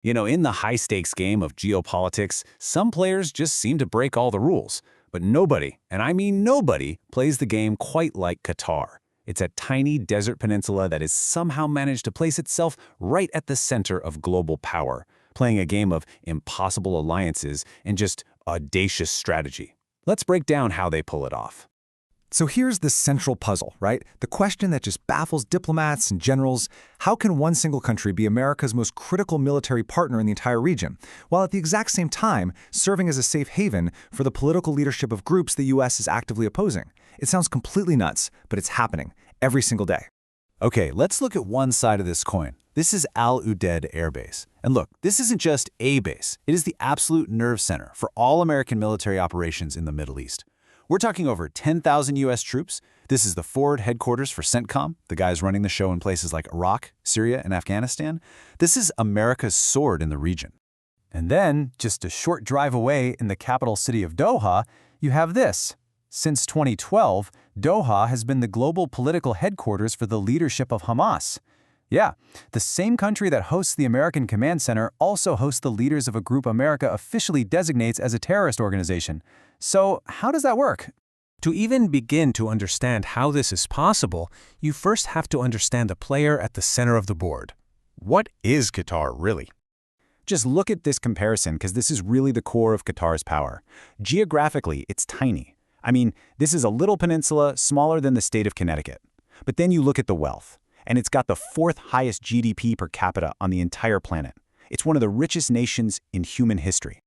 In the high-stakes game of geopolitics, some players just seem to break all the rules. But nobody, and I mean nobody, plays the game quite like Qatar. It's a tiny desert peninsula that has somehow managed to place itself right at the center of global power, playing a game of impossible alliances and just audacious strategy. Let's break down how they pull it off. So here's the central puzzle, right? The question that just baffles diplomats and generals: how can one single country be America's most critical military partner in the entire region, while at the exact same time serving as a safe haven for the political leadership of groups the U.S. is actively opposing? It sounds completely nuts, but it's happening every single day. Okay, let's look at one side of this coin. This is Al Udeid Air Base. And look, this isn't just a base. It is the absolute nerve center for all American military operations in the Middle East. We're talking over 10,000 U.S. troops. This is the forward headquarters for CENTCOM, the guys running the show in places like Iraq, Syria, and Afghanistan. This is America's sword in the region. And then, just a short drive away in the capital city of Doha, you have this. Since 2012, Doha has been the global political headquarters for the leadership of Hamas. Yeah, the same country that hosts the American Command Center also hosts the leaders of a group America officially designates as a terrorist organization. So how does that work? To even begin to understand how this is possible, you first have to understand the player at the center of the board. What is Qatar really? Just look at this comparison, because this is really the core of Qatar's power. Geographically, it's tiny. I mean, this is a little peninsula smaller than the state of Connecticut. But then you look at the wealth, and it's got the fourth highest GDP per capita on the entire planet. It's one of the richest nations in human history.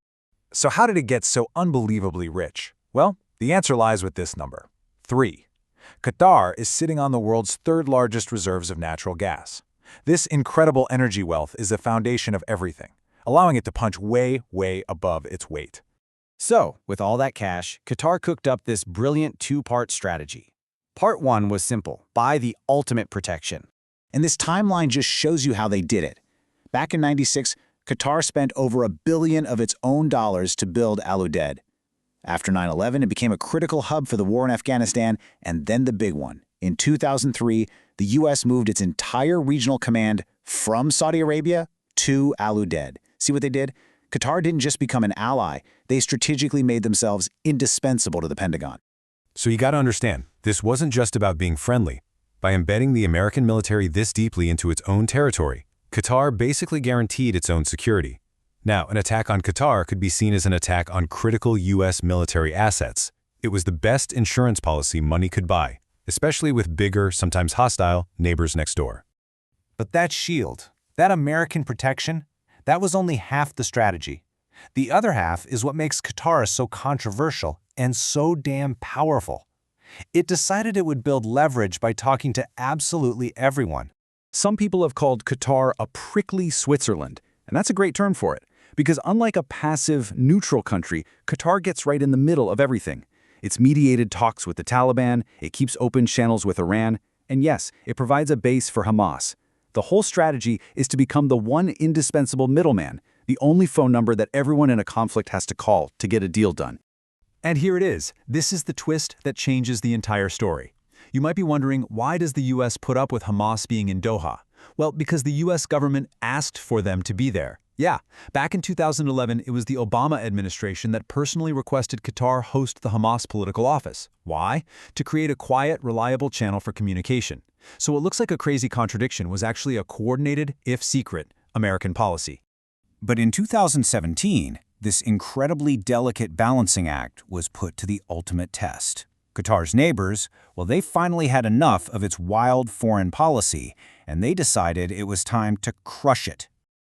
So how did it get so unbelievably rich? Well, the answer lies with this number: 3. Qatar is sitting on the world's third largest reserves of natural gas. This incredible energy wealth is the foundation of everything, allowing it to punch way, way above its weight. So, with all that cash, Qatar cooked up this brilliant two-part strategy. Part 1 was simple: buy the ultimate protection. And this timeline just shows you how they did it. Back in '96, Qatar spent over $1 billion of its own dollars to build Al Udeid. After 9/11, it became a critical hub for the war in Afghanistan, and then the big one. In 2003, the U.S. moved its entire regional command from Saudi Arabia to Al Udeid. See what they did? Qatar didn't just become an ally, they strategically made themselves indispensable to the Pentagon. So you gotta understand, this wasn't just about being friendly. By embedding the American military this deeply into its own territory, Qatar basically guaranteed its own security. Now, an attack on Qatar could be seen as an attack on critical U.S. military assets. It was the best insurance policy money could buy, especially with bigger, sometimes hostile, neighbors next door. But that shield, that American protection, that was only half the strategy. The other half is what makes Qatar so controversial and so damn powerful. It decided it would build leverage by talking to absolutely everyone. Some people have called Qatar a prickly Switzerland, and that's a great term for it, because unlike a passive, neutral country, Qatar gets right in the middle of everything. It's mediated talks with the Taliban, it keeps open channels with Iran, and yes, it provides a base for Hamas. The whole strategy is to become the one indispensable middleman, the only phone number that everyone in a conflict has to call to get a deal done. And here it is. This is the twist that changes the entire story. You might be wondering, why does the U.S. put up with Hamas being in Doha? Well, because the U.S. government asked for them to be there. Yeah, back in 2011, it was the Obama administration that personally requested Qatar host the Hamas political office. Why? To create a quiet, reliable channel for communication. So what looks like a crazy contradiction was actually a coordinated, if secret, American policy. But in 2017, this incredibly delicate balancing act was put to the ultimate test. Qatar's neighbors, well, they finally had enough of its wild foreign policy, and they decided it was time to crush it.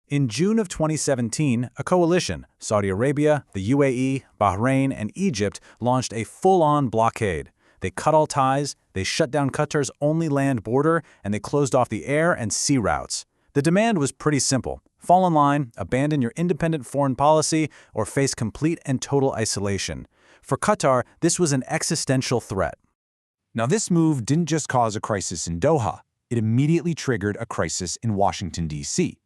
In June of 2017, a coalition, Saudi Arabia, the UAE, Bahrain, and Egypt, launched a full-on blockade. They cut all ties, they shut down Qatar's only land border, and they closed off the air and sea routes. The demand was pretty simple: fall in line, abandon your independent foreign policy, or face complete and total isolation. For Qatar, this was an existential threat. Now, this move didn't just cause a crisis in Doha, it immediately triggered a crisis in Washington, D.C.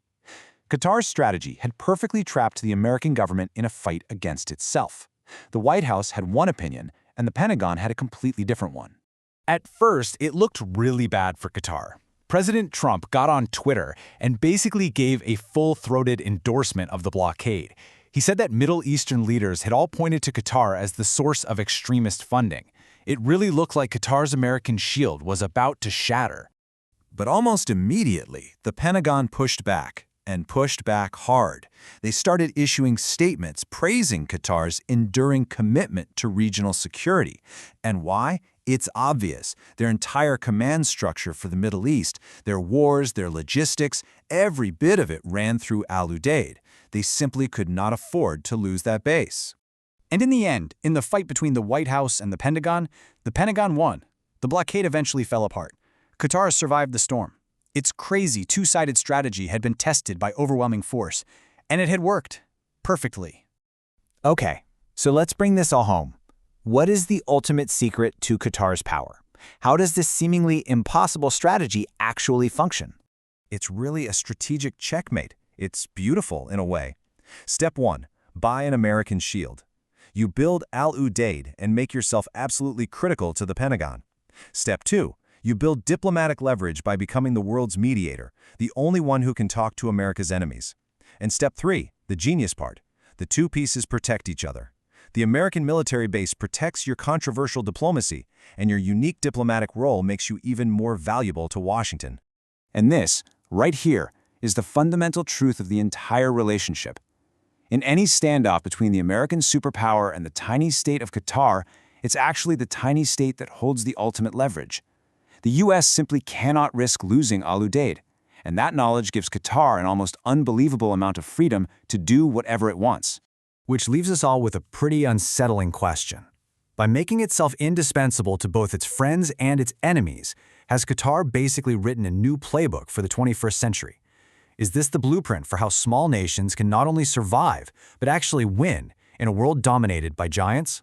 Qatar's strategy had perfectly trapped the American government in a fight against itself. The White House had one opinion, and the Pentagon had a completely different one. At first, it looked really bad for Qatar. President Trump got on Twitter and basically gave a full-throated endorsement of the blockade. He said that Middle Eastern leaders had all pointed to Qatar as the source of extremist funding. It really looked like Qatar's American shield was about to shatter. But almost immediately, the Pentagon pushed back, and pushed back hard. They started issuing statements praising Qatar's enduring commitment to regional security. And why? It's obvious. Their entire command structure for the Middle East, their wars, their logistics, every bit of it ran through Udeid. They simply could not afford to lose that base. And in the end, in the fight between the White House and the Pentagon won. The blockade eventually fell apart. Qatar survived the storm. Its crazy two-sided strategy had been tested by overwhelming force, and it had worked perfectly. Okay, so let's bring this all home. What is the ultimate secret to Qatar's power? How does this seemingly impossible strategy actually function? It's really a strategic checkmate. It's beautiful in a way. Step 1. Buy an American shield. You build Udeid and make yourself absolutely critical to the Pentagon. Step 2. You build diplomatic leverage by becoming the world's mediator, the only one who can talk to America's enemies. And step 3, the genius part. The two pieces protect each other. The American military base protects your controversial diplomacy, and your unique diplomatic role makes you even more valuable to Washington. And this, right here, is the fundamental truth of the entire relationship. In any standoff between the American superpower and the tiny state of Qatar, it's actually the tiny state that holds the ultimate leverage. The U.S. simply cannot risk losing Udeid, and that knowledge gives Qatar an almost unbelievable amount of freedom to do whatever it wants. Which leaves us all with a pretty unsettling question. By making itself indispensable to both its friends and its enemies, has Qatar basically written a new playbook for the 21st century? Is this the blueprint for how small nations can not only survive, but actually win in a world dominated by giants?